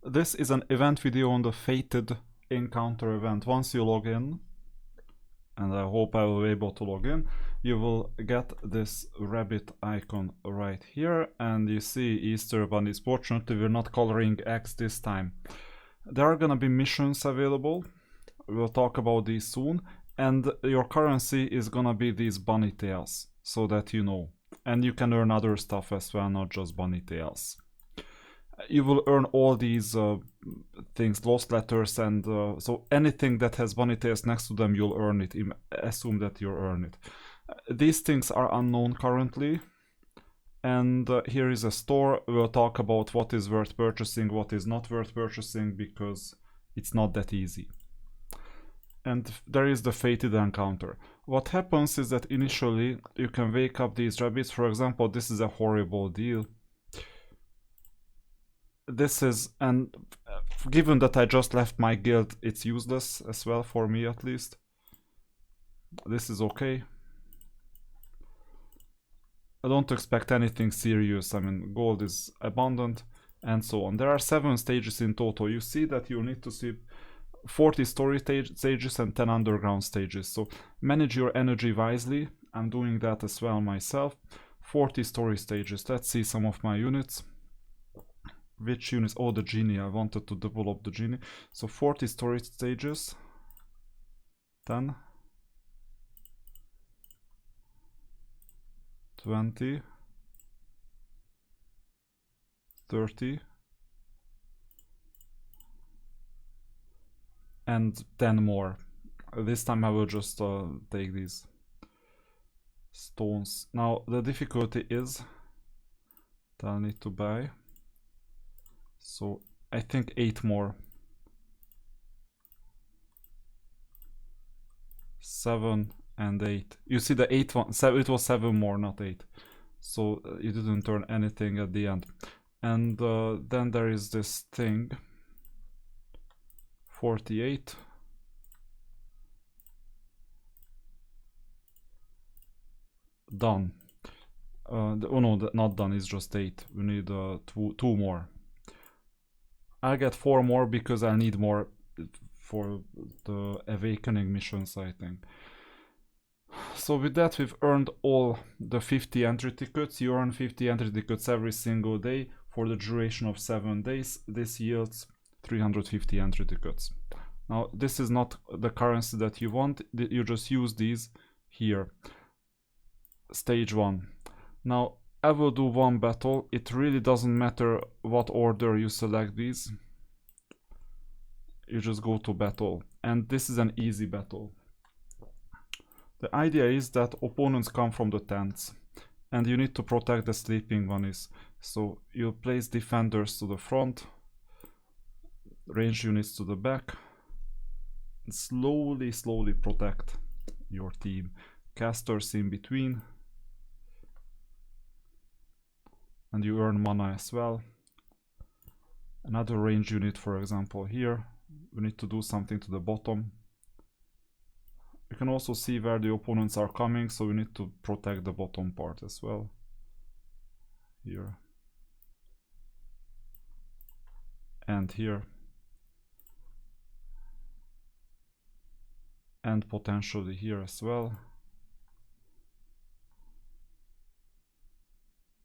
this is an event video on the fated encounter event. Once you log in, and I hope I will be able to log in, you will get this rabbit icon right here, and you see Easter bunnies. Fortunately, we're not coloring X this time. There are gonna be missions available. We'll talk about these soon, and your currency is gonna be these bunny tails, so that you know. And you can earn other stuff as well, not just bunny tails. You will earn all these things, lost letters, and so anything that has bunny tails next to them, you'll earn it. Assume that you'll earn it. These things are unknown currently, and here is a store. We'll talk about what is worth purchasing, what is not worth purchasing, because it's not that easy. And there is the fated encounter. What happens is that initially you can wake up these rabbits. For example, this is a horrible deal. This is, and given that I just left my guild, it's useless as well, for me at least. This is okay. I don't expect anything serious. I mean, gold is abundant and so on. There are 7 stages in total. You see that you need to see 40 story stages and 10 underground stages. So manage your energy wisely. I'm doing that as well myself. 40 story stages. Let's see some of my units. Which units? Oh, the genie. I wanted to develop the genie. So 40 storage stages. 10. 20. 30. And 10 more. This time I will just take these stones. Now the difficulty is that I need to buy. So I think 8 more. 7 and 8. You see the 8 one, it was 7 more, not 8. So you didn't earn anything at the end. And then there is this thing. 48. Done. Oh no, not done, it's just 8. We need 2 more. I'll get 4 more because I need more for the awakening missions, I think. So with that, we've earned all the 50 entry tickets. You earn 50 entry tickets every single day for the duration of 7 days. This yields 350 entry tickets. Now, this is not the currency that you want. You just use these here. Stage 1. Now, I will do 1 battle. It really doesn't matter what order you select these. You just go to battle. And this is an easy battle. The idea is that opponents come from the tents. And you need to protect the sleeping bunnies. So you place defenders to the front. Range units to the back. And slowly protect your team. Casters in between. And you earn mana as well. Another range unit, for example, here. We need to do something to the bottom. You can also see where the opponents are coming, so we need to protect the bottom part as well. Here. And here. And potentially here as well.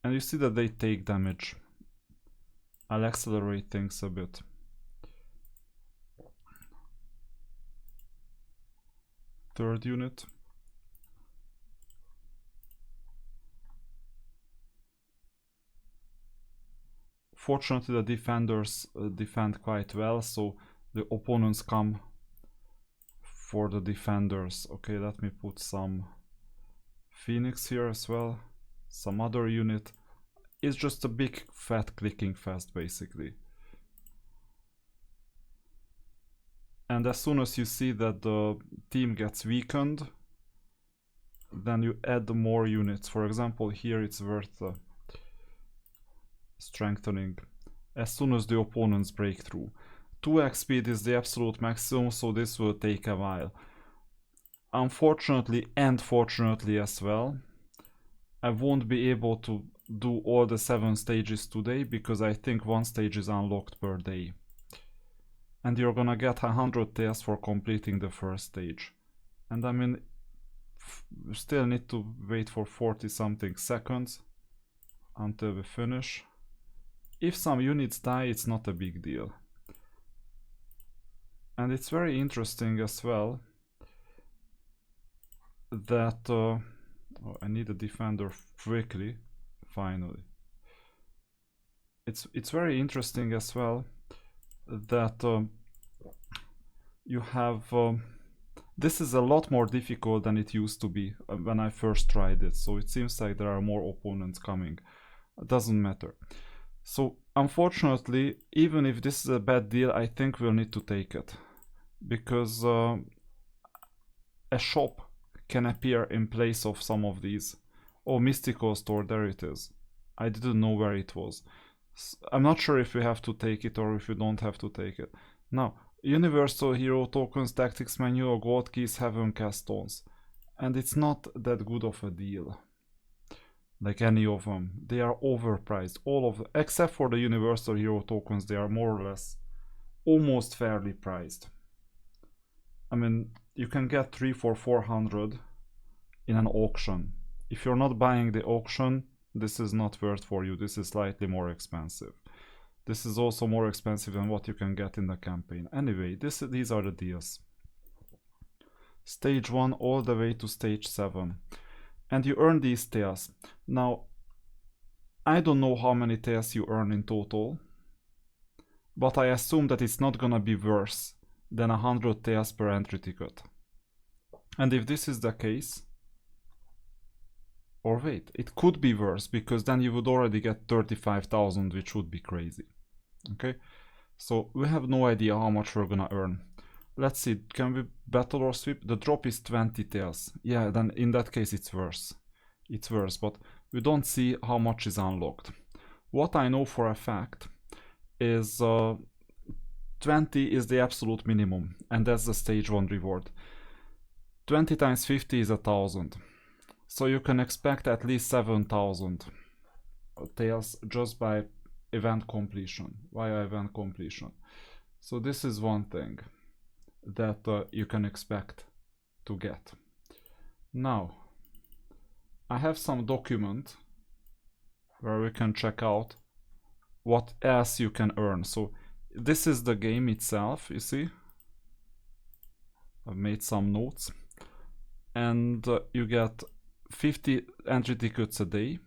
And you see that they take damage. I'll accelerate things a bit. Third unit. Fortunately, the defenders defend quite well, so the opponents come for the defenders. Okay, let me put some Phoenix here as well. Some other unit. It's just a big fat clicking fest basically. And as soon as you see that the team gets weakened, then you add more units. For example, here it's worth strengthening as soon as the opponents break through. 2x speed is the absolute maximum, so this will take a while. Unfortunately, and fortunately as well, I won't be able to do all the 7 stages today because I think 1 stage is unlocked per day. and you're gonna get 100 TS for completing the first stage. And I mean, still need to wait for 40 something seconds until we finish. If some units die, it's not a big deal. And it's very interesting as well that oh, I need a defender quickly, finally. It's very interesting as well that you have this is a lot more difficult than it used to be when I first tried it. So it seems like there are more opponents coming. It doesn't matter. So unfortunately, even if this is a bad deal, I think we'll need to take it, because a shop can appear in place of some of these. Oh, mystical store, there it is. I didn't know where it was. I'm not sure if we have to take it or if we don't have to take it. Now, Universal Hero tokens, tactics manual, gold keys, heaven cast stones. And it's not that good of a deal. Like any of them. They are overpriced. All of them. Except for the Universal Hero tokens, they are more or less almost fairly priced. I mean, you can get 3 for 400 in an auction. If you're not buying the auction, this is not worth for you. This is slightly more expensive. This is also more expensive than what you can get in the campaign. Anyway, these are the deals. Stage 1 all the way to stage 7. And you earn these TS. Now, I don't know how many TS you earn in total, but I assume that it's not gonna be worse than 100 TS per entry ticket. And if this is the case, or wait, it could be worse, because then you would already get 35,000, which would be crazy. Okay, so we have no idea how much we're gonna earn. Let's see, can we battle or sweep? The drop is 20 tails. Yeah, then in that case it's worse. It's worse, but we don't see how much is unlocked. What I know for a fact is 20 is the absolute minimum, and that's the stage 1 reward. 20 times 50 is 1,000. So you can expect at least 7,000 tails just by event completion, via event completion. So this is one thing that you can expect to get. Now, I have some document where we can check out what else you can earn. So this is the game itself, you see. I've made some notes. And you get 50 entry tickets a day.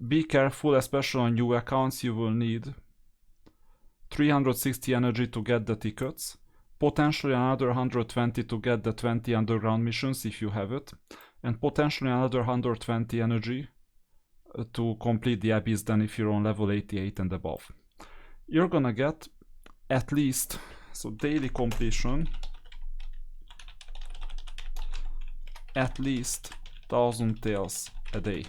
Be careful, especially on new accounts, you will need 360 energy to get the tickets, potentially another 120 to get the 20 underground missions if you have it, and potentially another 120 energy to complete the abyss then if you're on level 88 and above. You're gonna get at least, so daily completion, at least 1,000 tails a day,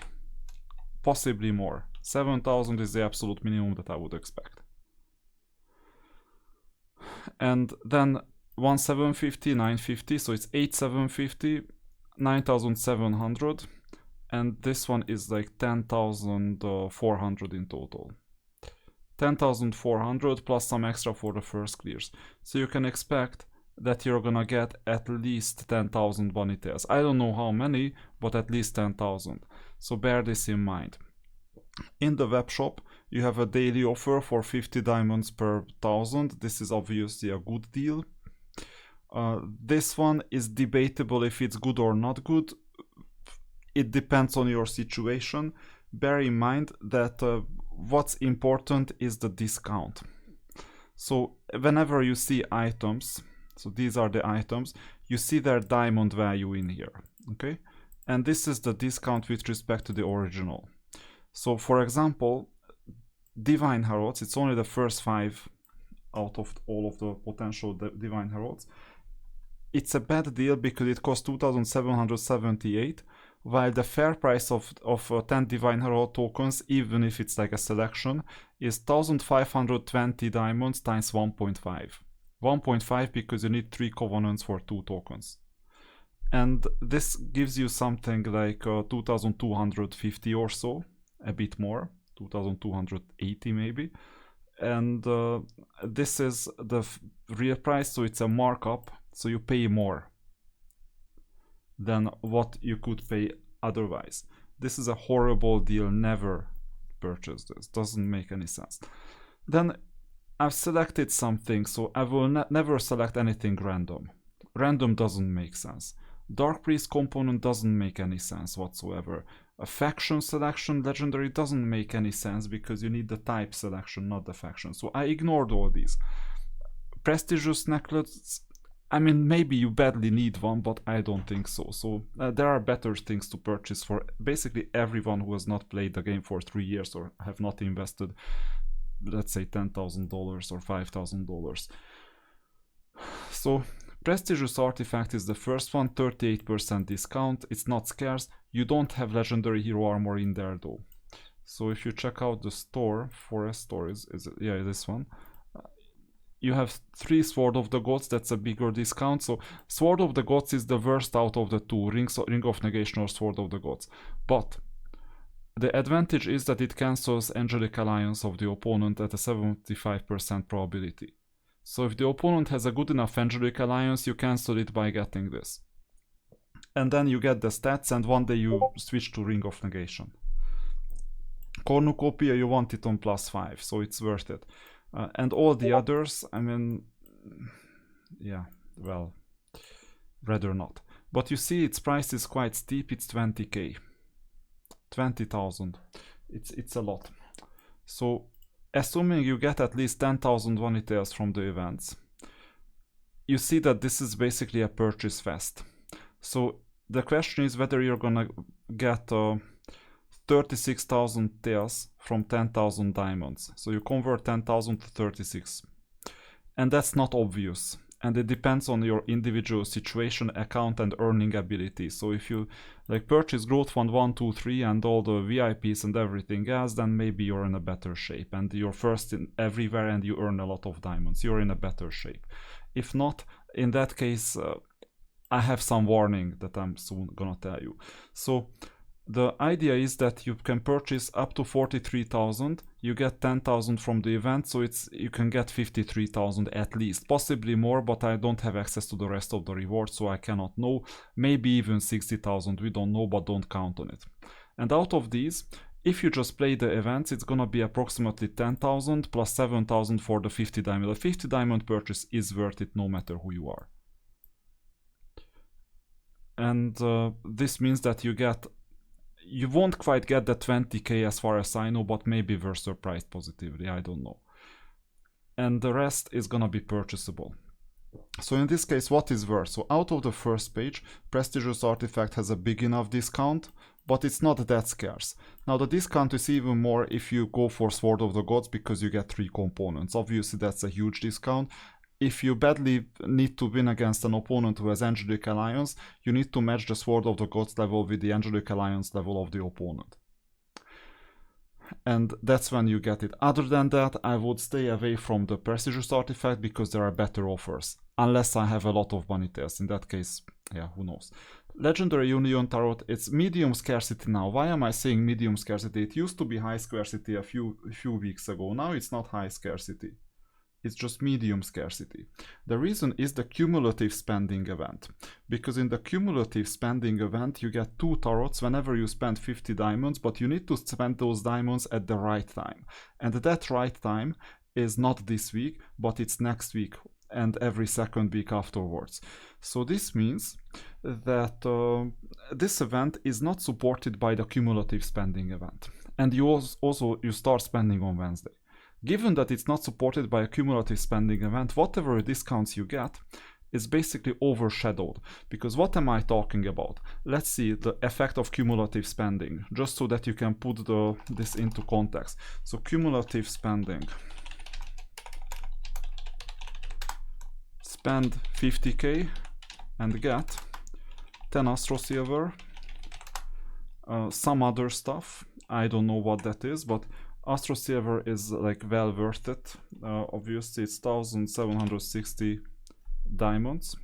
possibly more. 7,000 is the absolute minimum that I would expect. And then 1,750, 950, so it's 8,750, 9,700, and this one is like 10,400 in total. 10,400 plus some extra for the first clears. So you can expect that you're gonna get at least 10,000 bunny tails. I don't know how many, but at least 10,000. So bear this in mind. In the web shop, you have a daily offer for 50 diamonds per 1,000. This is obviously a good deal. This one is debatable if it's good or not good. It depends on your situation. Bear in mind that what's important is the discount. So whenever you see items, so these are the items, you see their diamond value in here, okay? And this is the discount with respect to the original. So for example, Divine Heralds, it's only the first 5 out of all of the potential Divine Heralds. It's a bad deal because it costs 2,778, while the fair price of 10 Divine Herald tokens, even if it's like a selection, is 1,520 diamonds times 1.5. 1.5 because you need 3 covenants for 2 tokens. And this gives you something like 2,250 or so, a bit more, 2,280 maybe. And this is the real price, so it's a markup, so you pay more than what you could pay otherwise. This is a horrible deal. Never purchase this. Doesn't make any sense. Then I've selected something, so I will never select anything random. Random doesn't make sense. Dark Priest component doesn't make any sense whatsoever. A faction selection legendary doesn't make any sense because you need the type selection, not the faction. So I ignored all these. Prestigious necklace, I mean, maybe you badly need one, but I don't think so. So there are better things to purchase for basically everyone who has not played the game for 3 years or have not invested, let's say, $10,000 or $5,000. So prestigious artifact is the first one, 38% discount. It's not scarce. You don't have legendary hero armor in there though. So if you check out the store, forest store is it, yeah, this one. You have 3 Sword of the Gods, that's a bigger discount. So Sword of the Gods is the worst out of the 2, Ring of Negation or Sword of the Gods. But the advantage is that it cancels Angelic Alliance of the opponent at a 75% probability. So if the opponent has a good enough Angelic Alliance, you cancel it by getting this. And then you get the stats, and one day you switch to Ring of Negation. Cornucopia, you want it on +5, so it's worth it. And all the others, I mean, yeah, well, rather not. But you see its price is quite steep, it's 20k. 20,000. It's a lot. So assuming you get at least 10,000 vanitas from the events, you see that this is basically a purchase fest. So the question is whether you're gonna get 36,000 tails from 10,000 diamonds. So you convert 10,000 to 36. And that's not obvious. And it depends on your individual situation, account, and earning ability. So if you like purchase Growth Fund 1, 2, 3 and all the VIPs and everything else, then maybe you're in a better shape. And you're first in everywhere and you earn a lot of diamonds. You're in a better shape. If not, in that case, I have some warning that I'm soon gonna tell you. So the idea is that you can purchase up to 43,000, you get 10,000 from the event, so you can get 53,000 at least, possibly more, but I don't have access to the rest of the rewards, so I cannot know. Maybe even 60,000, we don't know, but don't count on it. And out of these, if you just play the events, it's gonna be approximately 10,000 plus 7,000 for the 50 diamond. The 50 diamond purchase is worth it no matter who you are. And this means that you won't quite get the 20k as far as I know, but maybe we're surprised positively, I don't know. And the rest is gonna be purchasable. So in this case, what is worth? So out of the first page, prestigious artifact has a big enough discount, but it's not that scarce. Now the discount is even more if you go for Sword of the Gods because you get 3 components. Obviously that's a huge discount. If you badly need to win against an opponent who has Angelic Alliance, you need to match the Sword of the Gods level with the Angelic Alliance level of the opponent. And that's when you get it. Other than that, I would stay away from the prestigious artifact because there are better offers. Unless I have a lot of vanitas. In that case, yeah, who knows. Legendary Union Tarot, it's medium scarcity now. Why am I saying medium scarcity? It used to be high scarcity a few weeks ago. Now it's not high scarcity. It's just medium scarcity. The reason is the cumulative spending event. Because in the cumulative spending event, you get 2 tarots whenever you spend 50 diamonds, but you need to spend those diamonds at the right time. And that right time is not this week, but it's next week and every second week afterwards. So this means that this event is not supported by the cumulative spending event. And you you start spending on Wednesday. Given that it's not supported by a cumulative spending event, whatever discounts you get is basically overshadowed. Because what am I talking about? Let's see the effect of cumulative spending, just so that you can put this into context. So cumulative spending. Spend 50k and get 10 Astro Silver, some other stuff, I don't know what that is, but Astro Silver is like well worth it. Obviously it's 1760 diamonds.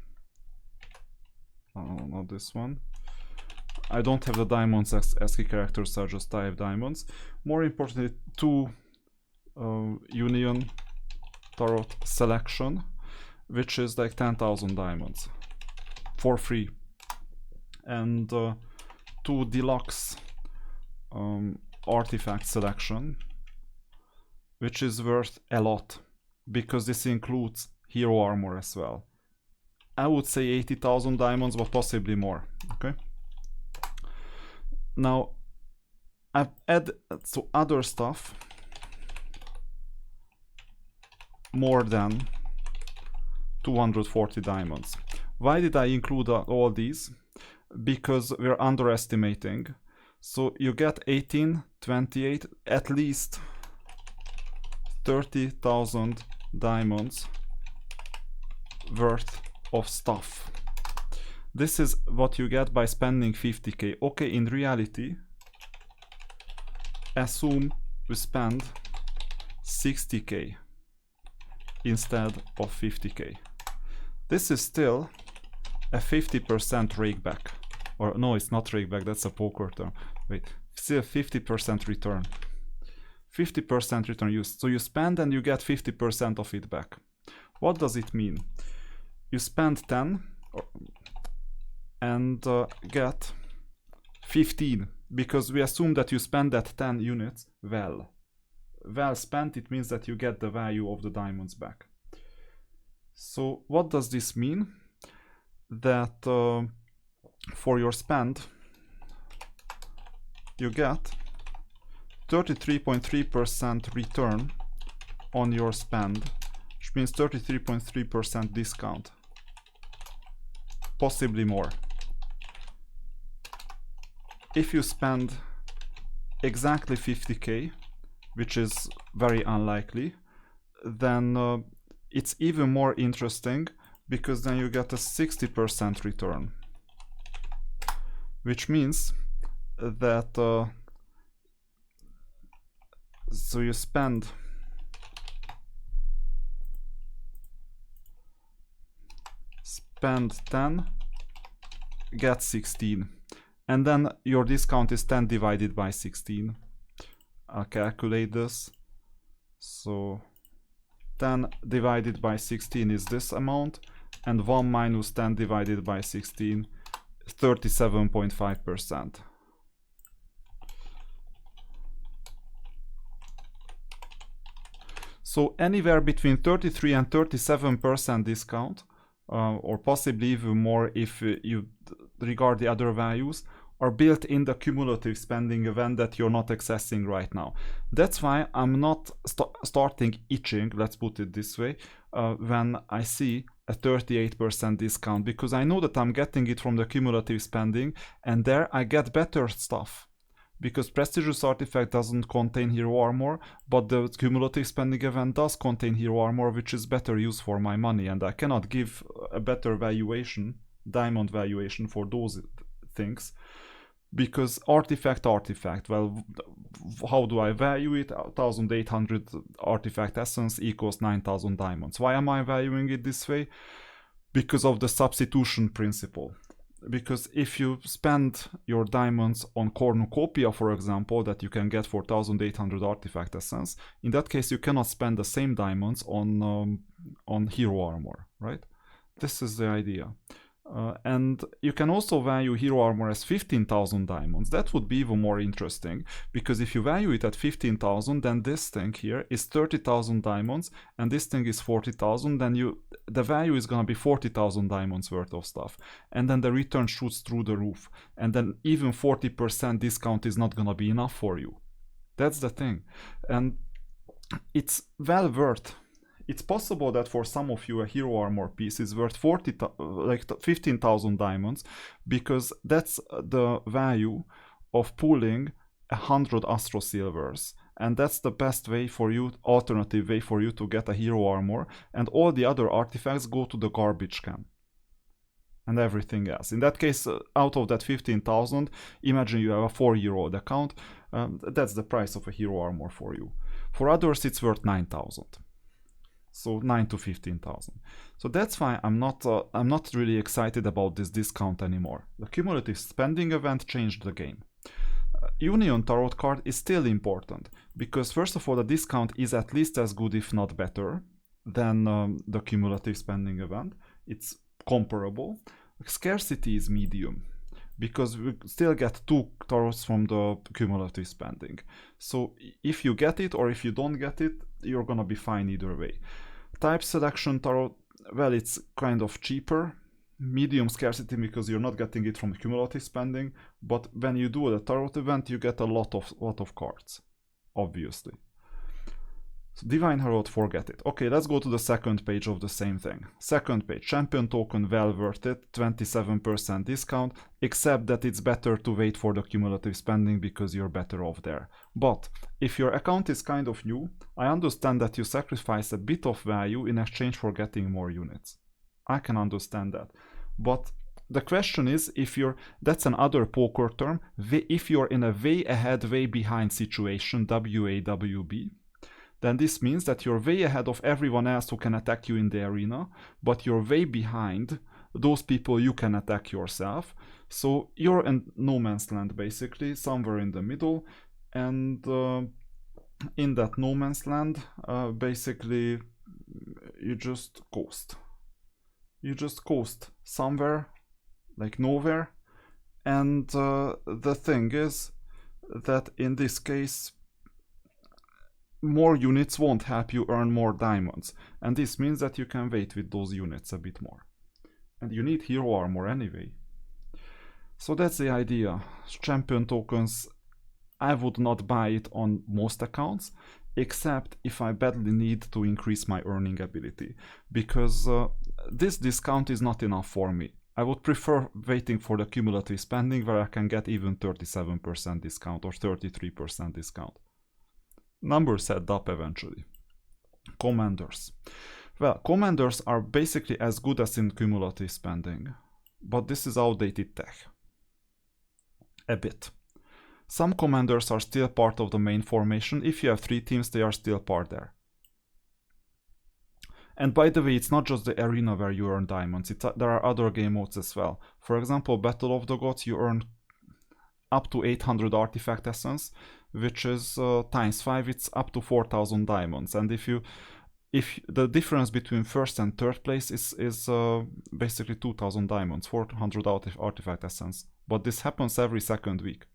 Oh, not this one. I don't have the diamonds as key characters, so just I have diamonds. More importantly, 2 Union Tarot selection. which is like 10,000 diamonds for free, and 2 deluxe artifact selection, which is worth a lot because this includes hero armor as well. I would say 80,000 diamonds, but possibly more. Okay. Now I've added so other stuff more than 240 diamonds. Why did I include all these? Because we're underestimating. So you get 18, 28, at least 30,000 diamonds worth of stuff. This is what you get by spending 50k. Okay, in reality, assume we spend 60k instead of 50k. This is still a 50% rakeback. Or no, it's not rakeback, that's a poker term. Wait, still 50% return. 50% return use. So you spend and you get 50% of it back. What does it mean? You spend 10 and get 15, because we assume that you spend that 10 units well. Well spent, it means that you get the value of the diamonds back. So what does this mean? That for your spend, you get 33.3% return on your spend, which means 33.3% discount. Possibly more. If you spend exactly 50k, which is very unlikely, then it's even more interesting, because then you get a 60% return, which means that so you spend spend 10, get 16, and then your discount is 10 divided by 16. I'll calculate this. So 10 divided by 16 is this amount, and 1 minus 10 divided by 16, 37.5%. So anywhere between 33 and 37% discount, or possibly even more if you regard the other values, are built in the cumulative spending event that you're not accessing right now. That's why I'm not starting itching, let's put it this way, when I see a 38% discount, because I know that I'm getting it from the cumulative spending, and there I get better stuff. Because prestigious artifact doesn't contain hero armor, but the cumulative spending event does contain hero armor, which is better use for my money, and I cannot give a better valuation, diamond valuation, for those things. Because artifact, well, how do I value it? 1800 artifact essence equals 9000 diamonds. Why am I valuing it this way? Because of the substitution principle. Because if you spend your diamonds on cornucopia, for example, that you can get for 1800 artifact essence, in that case you cannot spend the same diamonds on hero armor, right? This is the idea. And you can also value hero armor as 15,000 diamonds. That would be even more interesting, because if you value it at 15,000, then this thing here is 30,000 diamonds, and this thing is 40,000, then the value is gonna be 40,000 diamonds worth of stuff, and then the return shoots through the roof, and then even 40% discount is not gonna be enough for you. That's the thing, and it's well worth. It's possible that for some of you a hero armor piece is worth 15,000 diamonds, because that's the value of pooling 100 Astro Silvers, and that's the best way for you, alternative way for you to get a hero armor, and all the other artifacts go to the garbage can and everything else. In that case, out of that 15,000, imagine you have a 4-year-old account, that's the price of a hero armor for you. For others it's worth 9,000. So 9 to 15,000. So that's why I'm not really excited about this discount anymore. The cumulative spending event changed the game. Union Tarot card is still important, because first of all the discount is at least as good, if not better, than the cumulative spending event. It's comparable. Scarcity is medium, because we still get 2 tarots from the cumulative spending. So if you get it or if you don't get it, you're gonna be fine either way. Type selection tarot, well, it's kind of cheaper. Medium scarcity because you're not getting it from cumulative spending, but when you do the tarot event, you get a lot of cards, obviously. So Divine Herald, forget it. Okay, let's go to the second page of the same thing. Second page, champion token, well worth it, 27% discount, except that it's better to wait for the cumulative spending because you're better off there. But if your account is kind of new, I understand that you sacrifice a bit of value in exchange for getting more units. I can understand that. But the question is, if you're, that's another poker term, if you're in a way ahead, way behind situation, WAWB, then this means that you're way ahead of everyone else who can attack you in the arena, but you're way behind those people you can attack yourself. So you're in no man's land, basically, somewhere in the middle, and in that no man's land, basically, you just coast. You just coast somewhere, like nowhere, and the thing is that in this case, more units won't help you earn more diamonds, and this means that you can wait with those units a bit more. And you need hero armor anyway. So that's the idea. Champion tokens, I would not buy it on most accounts, except if I badly need to increase my earning ability, because this discount is not enough for me. I would prefer waiting for the cumulative spending where I can get even 37% discount or 33% discount. Numbers add up eventually. Commanders. Well, commanders are basically as good as in cumulative spending, but this is outdated tech. A bit. Some commanders are still part of the main formation. If you have 3 teams, they are still part there. And by the way, it's not just the arena where you earn diamonds. There are other game modes as well. For example, Battle of the Gods, you earn up to 800 artifact essence, which is times 5, it's up to 4000 diamonds. And if the difference between first and third place is basically 2000 diamonds, 400 artifact essence. But this happens every second week.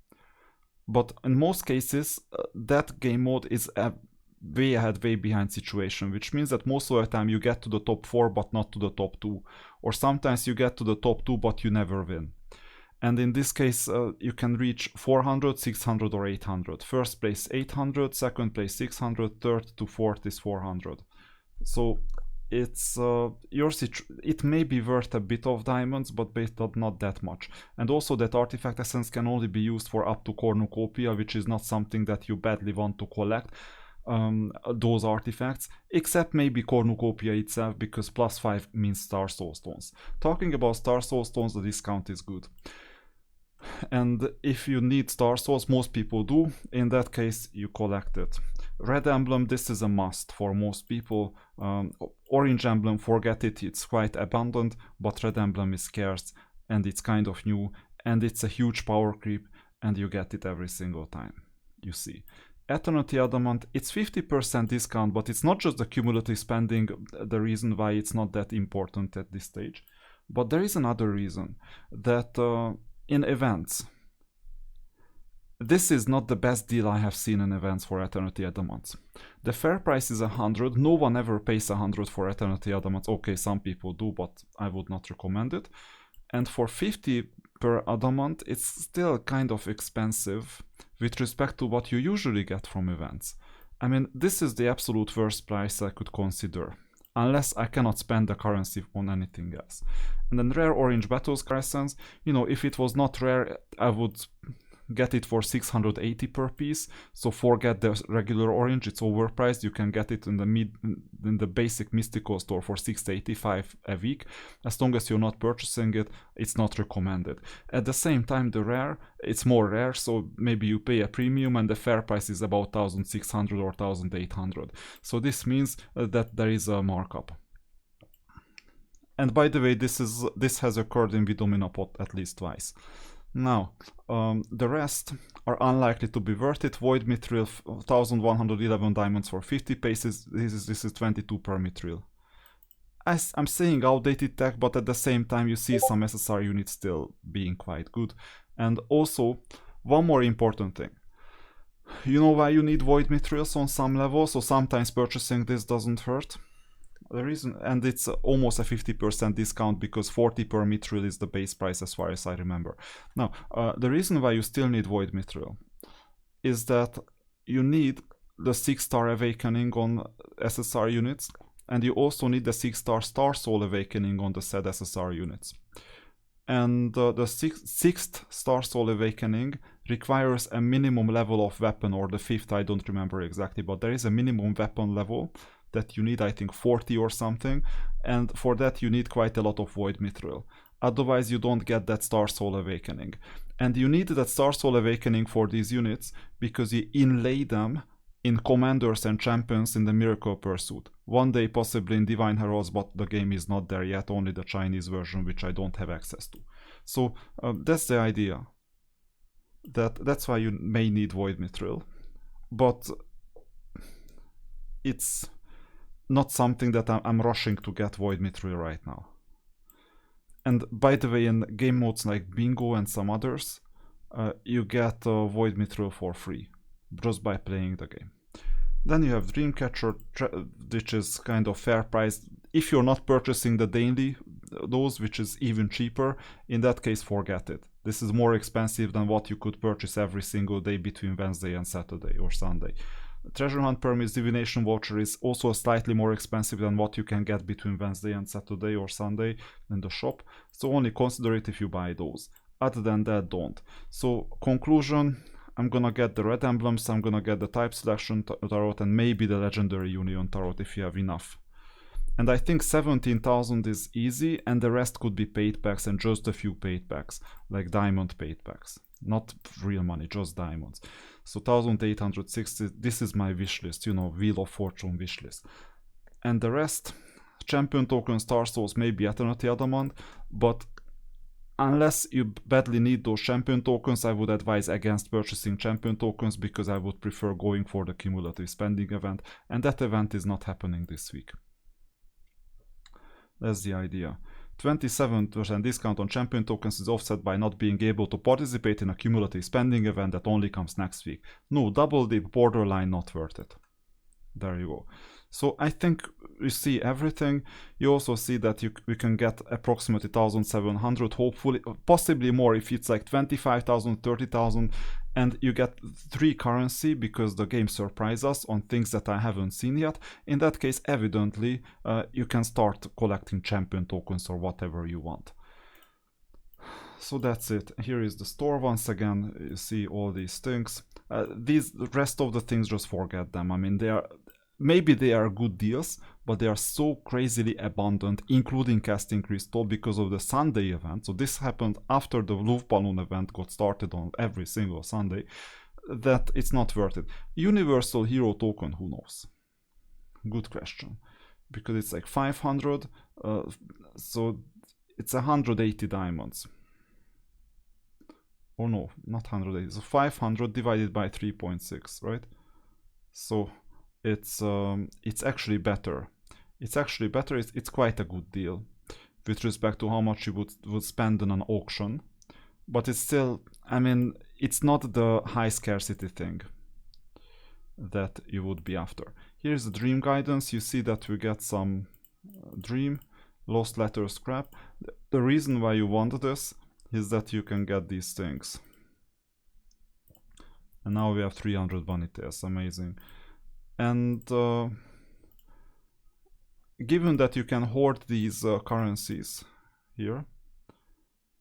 But in most cases, that game mode is a way ahead, way behind situation, which means that most of the time you get to the top 4 but not to the top 2. Or sometimes you get to the top 2 but you never win. And in this case, you can reach 400, 600 or 800. First place 800, second place 600, third to fourth is 400. So it's it may be worth a bit of diamonds, but based on not that much. And also that artifact essence can only be used for up to cornucopia, which is not something that you badly want to collect. Those artifacts, except maybe cornucopia itself, because +5 means star soul stones. Talking about star soul stones, the discount is good. And if you need star souls, most people do, in that case you collect it. Red emblem, this is a must for most people. Orange emblem, forget it, it's quite abundant, but red emblem is scarce and it's kind of new and it's a huge power creep and you get it every single time, you see. Eternity Adamant, it's 50% discount, but it's not just the cumulative spending the reason why it's not that important at this stage. But there is another reason, that in events, this is not the best deal I have seen in events for Eternity Adamants. The fair price is 100, no one ever pays 100 for Eternity Adamants. Okay, some people do, but I would not recommend it. And for 50 per Adamant, it's still kind of expensive with respect to what you usually get from events. I mean, this is the absolute worst price I could consider, unless I cannot spend the currency on anything else. And then rare orange battles essence, you know, if it was not rare, I would get it for 680 per piece, so forget the regular orange, it's overpriced. You can get it in the basic mystical store for 685 a week. As long as you're not purchasing it, it's not recommended. At the same time, the rare, it's more rare, so maybe you pay a premium and the fair price is about 1600 or 1800. So this means that there is a markup. And by the way, this has occurred in Vidomina pot at least twice. Now, the rest are unlikely to be worth it. Void mithril, 1111 diamonds for 50 paces. This is 22 per mithril. I'm saying outdated tech, but at the same time you see some SSR units still being quite good. And also, one more important thing. You know why you need void mithrils on some level, so sometimes purchasing this doesn't hurt. The reason, and it's almost a 50% discount because 40 per mithril is the base price as far as I remember. Now, the reason why you still need void mithril is that you need the 6-star awakening on SSR units, and you also need the 6-star Star Soul awakening on the said SSR units. And the sixth Star Soul awakening requires a minimum level of weapon, or the 5th, I don't remember exactly, but there is a minimum weapon level that you need, I think 40 or something, and for that you need quite a lot of void mithril. Otherwise you don't get that Star Soul awakening. And you need that Star Soul awakening for these units because you inlay them in commanders and champions in the Miracle Pursuit. One day possibly in Divine Heralds, but the game is not there yet, only the Chinese version, which I don't have access to. So that's the idea. That's why you may need void mithril, but it's not something that I'm rushing to get void mithril right now. And by the way, in game modes like Bingo and some others, you get void mithril for free just by playing the game. Then you have Dreamcatcher, which is kind of fair price. If you're not purchasing the daily, those, which is even cheaper, in that case forget it. This is more expensive than what you could purchase every single day between Wednesday and Saturday or Sunday. Treasure Hunt Permits Divination Voucher is also slightly more expensive than what you can get between Wednesday and Saturday or Sunday in the shop, so only consider it if you buy those. Other than that, don't. So, conclusion, I'm gonna get the red emblems, I'm gonna get the type selection tarot, and maybe the legendary union tarot if you have enough. And I think 17,000 is easy, and the rest could be paid packs and just a few paid packs, like diamond paid packs. Not real money, just diamonds. So 1860, this is my wish list, you know, Wheel of Fortune wish list. And the rest, champion token, Star Souls, maybe Eternity Adamant, but unless you badly need those champion tokens, I would advise against purchasing champion tokens because I would prefer going for the cumulative spending event, and that event is not happening this week. That's the idea. 27% discount on champion tokens is offset by not being able to participate in a cumulative spending event that only comes next week. No, double dip, borderline not worth it. There you go. So I think you see everything. You also see that we can get approximately 1,700, hopefully, possibly more if it's like 25,000, 30,000, and you get 3 currency because the game surprises us on things that I haven't seen yet. In that case, evidently, you can start collecting champion tokens or whatever you want. So that's it. Here is the store once again. You see all these things. The rest of the things, just forget them. I mean, maybe they are good deals, but they are so crazily abundant, including Casting Crystal, because of the Sunday event. So this happened after the Luv Balloon event got started on every single Sunday, that it's not worth it. Universal Hero Token, who knows? Good question. Because it's like 500, so it's 180 diamonds. Oh no, not 180, so 500 divided by 3.6, right? So it's actually better. It's actually better. It's quite a good deal with respect to how much you would spend on an auction, but it's still, I mean, it's not the high scarcity thing that you would be after. Here's the dream guidance. You see that we get some dream, lost letter scrap. The reason why you want this is that you can get these things. And now we have 300 vanities, amazing. And given that you can hoard these currencies here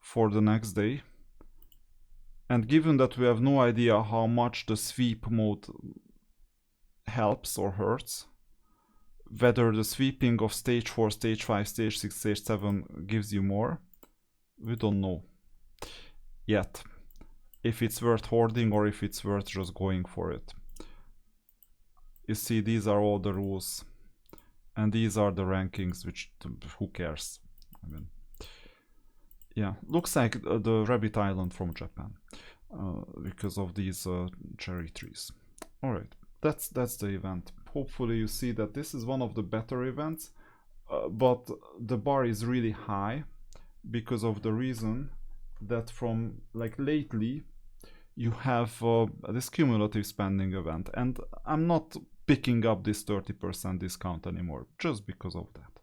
for the next day, and given that we have no idea how much the sweep mode helps or hurts, whether the sweeping of stage 4, stage 5, stage 6, stage 7 gives you more, we don't know yet if it's worth hoarding or if it's worth just going for it. You see, these are all the rules, and these are the rankings, which, who cares? I mean, Yeah, looks like the Rabbit Island from Japan because of these cherry trees. All right, that's the event. Hopefully you see that this is one of the better events, but the bar is really high because of the reason that from like lately you have this cumulative spending event, and I'm not picking up this 30% discount anymore just because of that.